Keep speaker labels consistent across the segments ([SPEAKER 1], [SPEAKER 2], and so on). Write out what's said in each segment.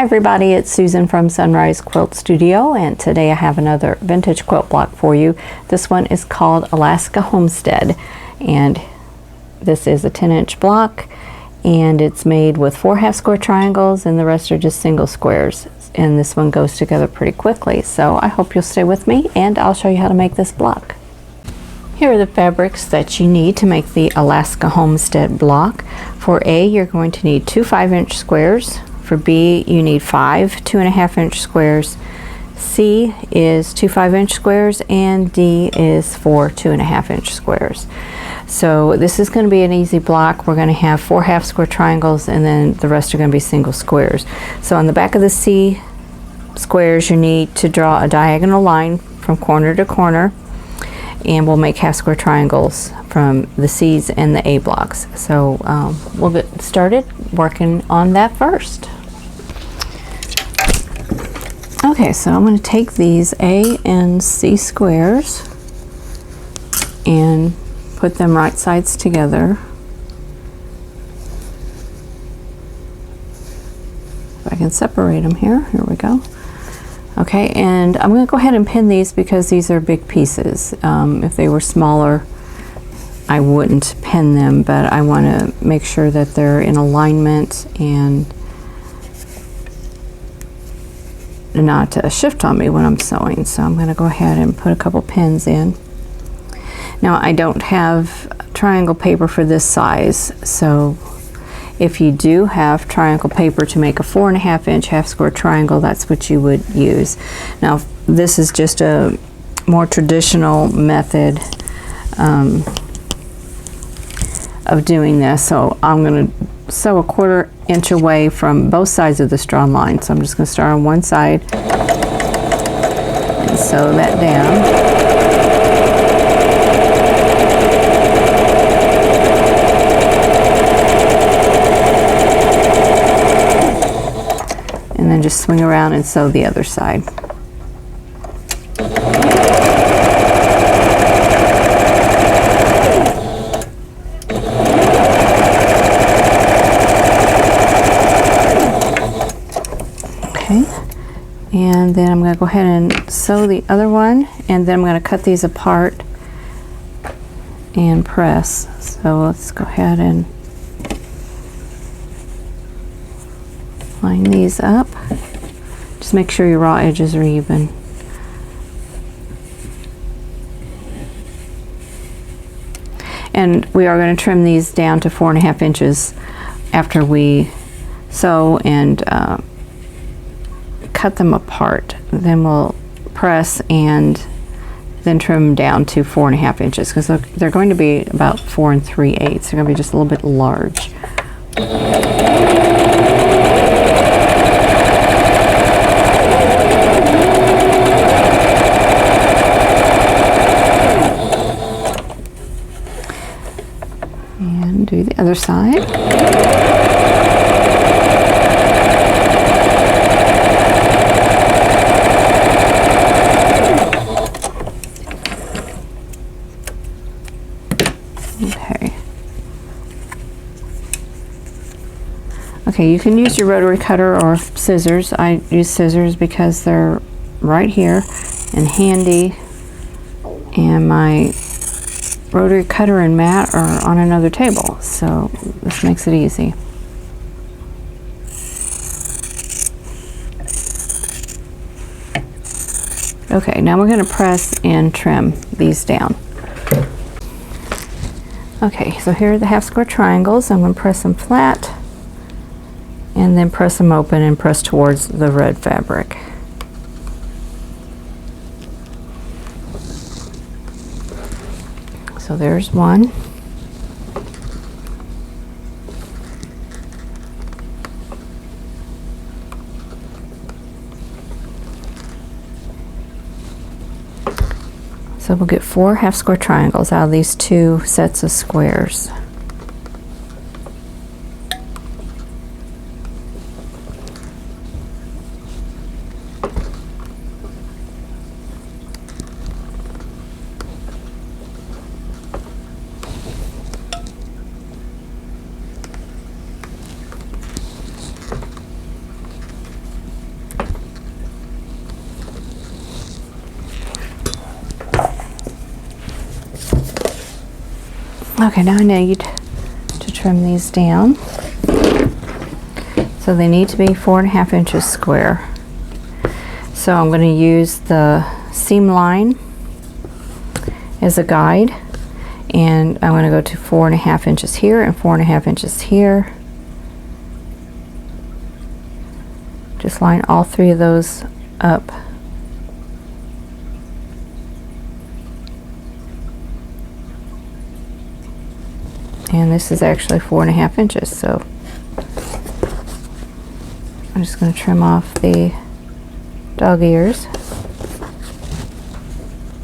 [SPEAKER 1] Hi everybody, it's Susan from Sunrise Quilt Studio, and today I have another vintage quilt block for you. This one is called Alaska Homestead, and this is a 10-inch block, and it's made with 4 half square triangles and the rest are just single squares, and this one goes together pretty quickly. So I hope you'll stay with me and I'll show you how to make this block. Here are the fabrics that you need to make the Alaska Homestead block. For A, you're going to need 2 5-inch squares. For B, you need 5 2.5-inch squares. C is 2 5-inch squares, and D is 4 2.5-inch squares. So this is going to be an easy block. We're going to have 4 half square triangles, and then the rest are going to be single squares. So on the back of the C squares, you need to draw a diagonal line from corner to corner, and we'll make half square triangles from the C's and the A blocks. So we'll get started working on that first. Okay, so I'm going to take these A and C squares and put them right sides together. If I can separate them here, here we go. Okay, and I'm going to go ahead and pin these because these are big pieces. If they were smaller, I wouldn't pin them, but I want to make sure that they're in alignment and not to shift on me when I'm sewing. So I'm going to go ahead and put a couple pins in. Now I don't have triangle paper for this size, so if you do have triangle paper to make a 4.5-inch half square triangle, that's what you would use. Now this is just a more traditional method of doing this, so I'm going to sew 1/4 inch away from both sides of this drawn line. So I'm just going to start on one side and sew that down. And then just swing around and sew the other side. Okay, and then I'm going to go ahead and sew the other one, and then I'm going to cut these apart and press. So let's go ahead and line these up. Just make sure your raw edges are even. And we are going to trim these down to 4.5 inches after we sew and cut them apart. Then we'll press and then trim them down to 4.5 inches because they're going to be about 4 3/8. They're going to be just a little bit large. And do the other side. Okay, you can use your rotary cutter or scissors. I use scissors because they're right here and handy, and my rotary cutter and mat are on another table, so this makes it easy. Okay, now we're going to press and trim these down. Okay, so here are the half square triangles. I'm going to press them flat and then press them open and press towards the red fabric. So there's one. So we'll get 4 half square triangles out of these 2 sets of squares. Okay, now I need to trim these down. So they need to be 4.5 inches square. So I'm going to use the seam line as a guide, and I'm going to go to 4.5 inches here and 4.5 inches here. Just line all three of those up. And this is actually 4.5 inches, so I'm just going to trim off the dog ears.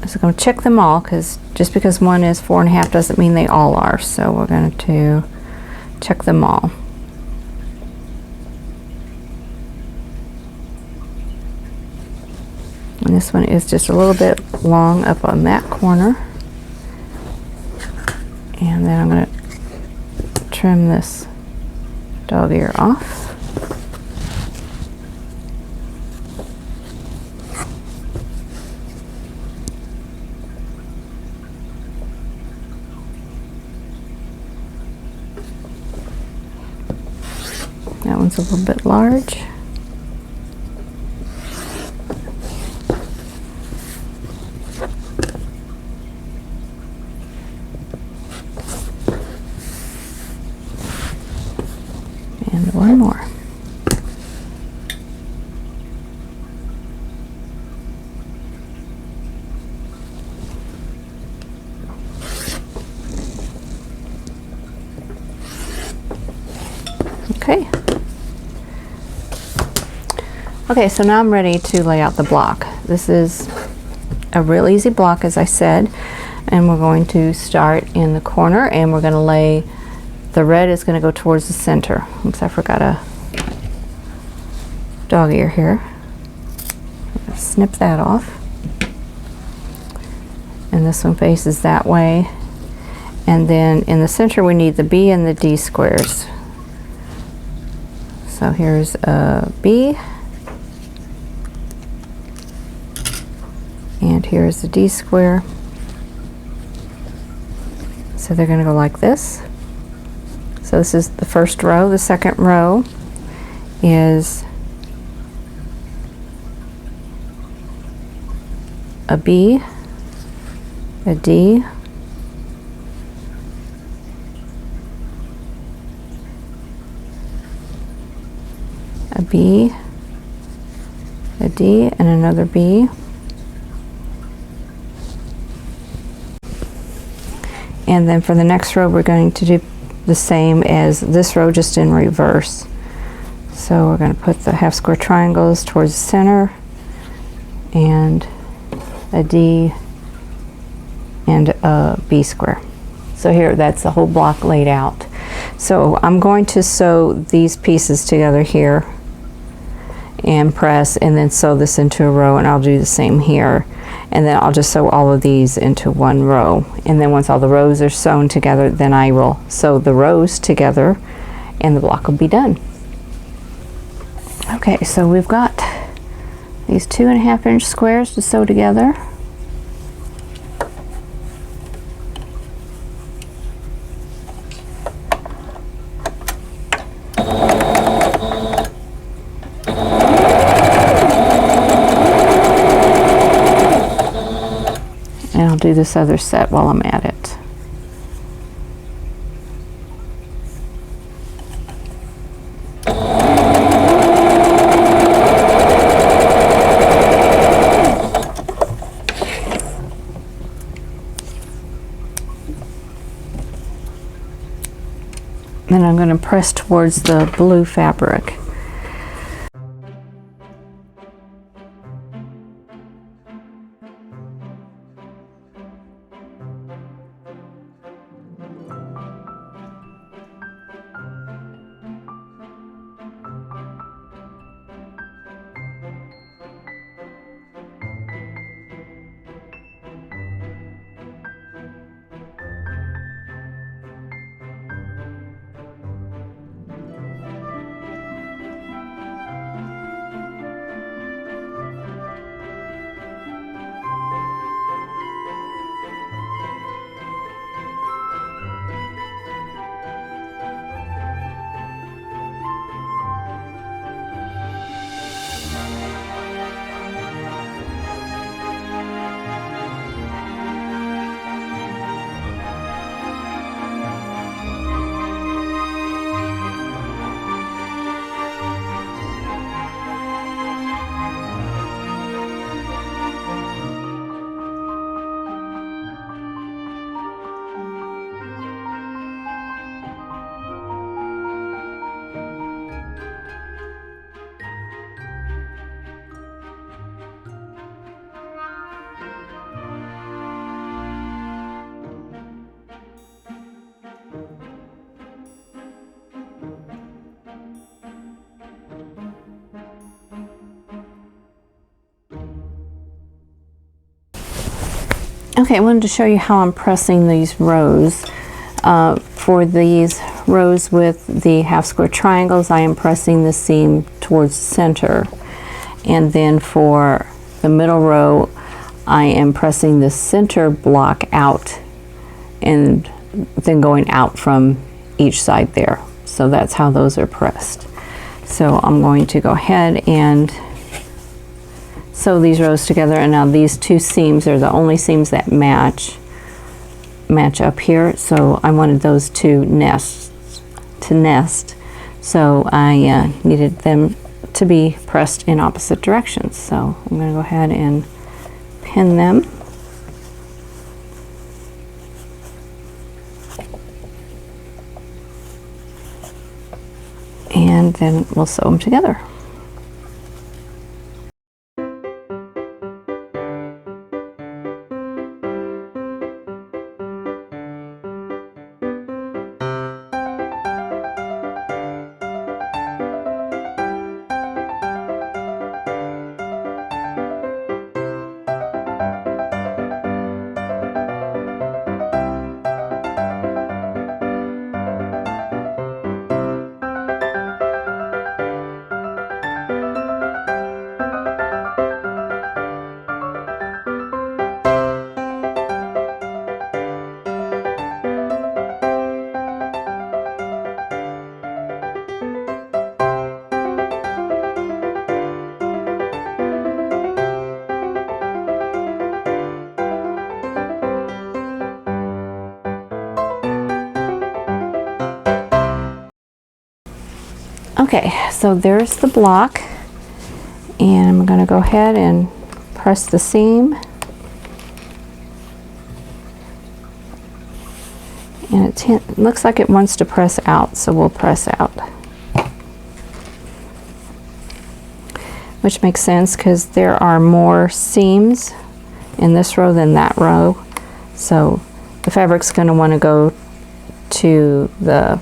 [SPEAKER 1] So I'm going to check them all, because just because one is 4.5 doesn't mean they all are. So we're going to check them all. And this one is just a little bit long up on that corner. And then I'm going to trim this dog ear off. That one's a little bit large. And one more. Okay. Okay, so now I'm ready to lay out the block. This is a real easy block, as I said, and we're going to start in the corner, and we're going to lay, the red is going to go towards the center. Oops, I forgot a dog ear here. Snip that off. And this one faces that way. And then in the center we need the B and the D squares. So here's a B. And here's the D square. So they're going to go like this. So this is the first row. The second row is a B, a D, a B, a D, and another B. And then for the next row, we're going to do the same as this row, just in reverse. So we're going to put the half square triangles towards the center, and a D and a B square. So here, that's the whole block laid out. So I'm going to sew these pieces together here and press, and then sew this into a row, and I'll do the same here. And then I'll just sew all of these into one row. And then once all the rows are sewn together, then I will sew the rows together and the block will be done. Okay, so we've got these 2.5 inch squares to sew together. And I'll do this other set while I'm at it. Then I'm going to press towards the blue fabric. Okay, I wanted to show you how I'm pressing these rows. For these rows with the half square triangles, I am pressing the seam towards the center. And then for the middle row, I am pressing the center block out and then going out from each side there. So that's how those are pressed. So I'm going to go ahead and sew these rows together, and now these two seams are the only seams that match up here, so I wanted those to nest. So I needed them to be pressed in opposite directions. So I'm going to go ahead and pin them. And then we'll sew them together. Okay, so there's the block, and I'm going to go ahead and press the seam, and it looks like it wants to press out, so we'll press out, which makes sense because there are more seams in this row than that row, so the fabric's going to want to go to the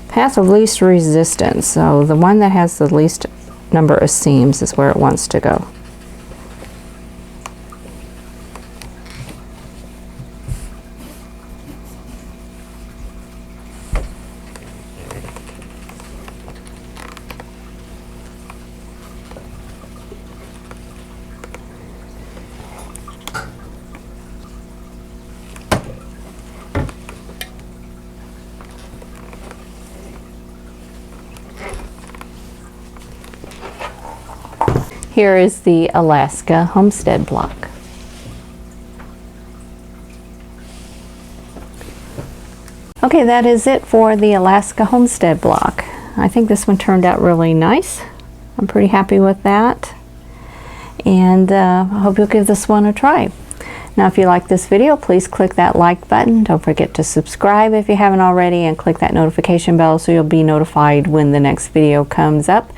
[SPEAKER 1] path of least resistance. So the one that has the least number of seams is where it wants to go. Here is the Alaska Homestead block. Okay, that is it for the Alaska Homestead block. I think this one turned out really nice. I'm pretty happy with that. And I hope you'll give this one a try. Now, if you like this video, please click that like button. Don't forget to subscribe if you haven't already, and click that notification bell so you'll be notified when the next video comes up.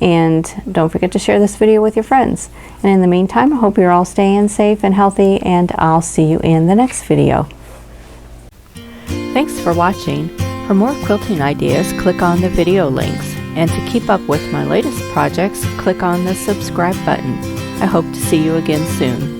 [SPEAKER 1] And don't forget to share this video with your friends. And in the meantime, I hope you're all staying safe and healthy, and I'll see you in the next video. Thanks for watching. For more quilting ideas, click on the video links. And to keep up with my latest projects, click on the subscribe button. I hope to see you again soon.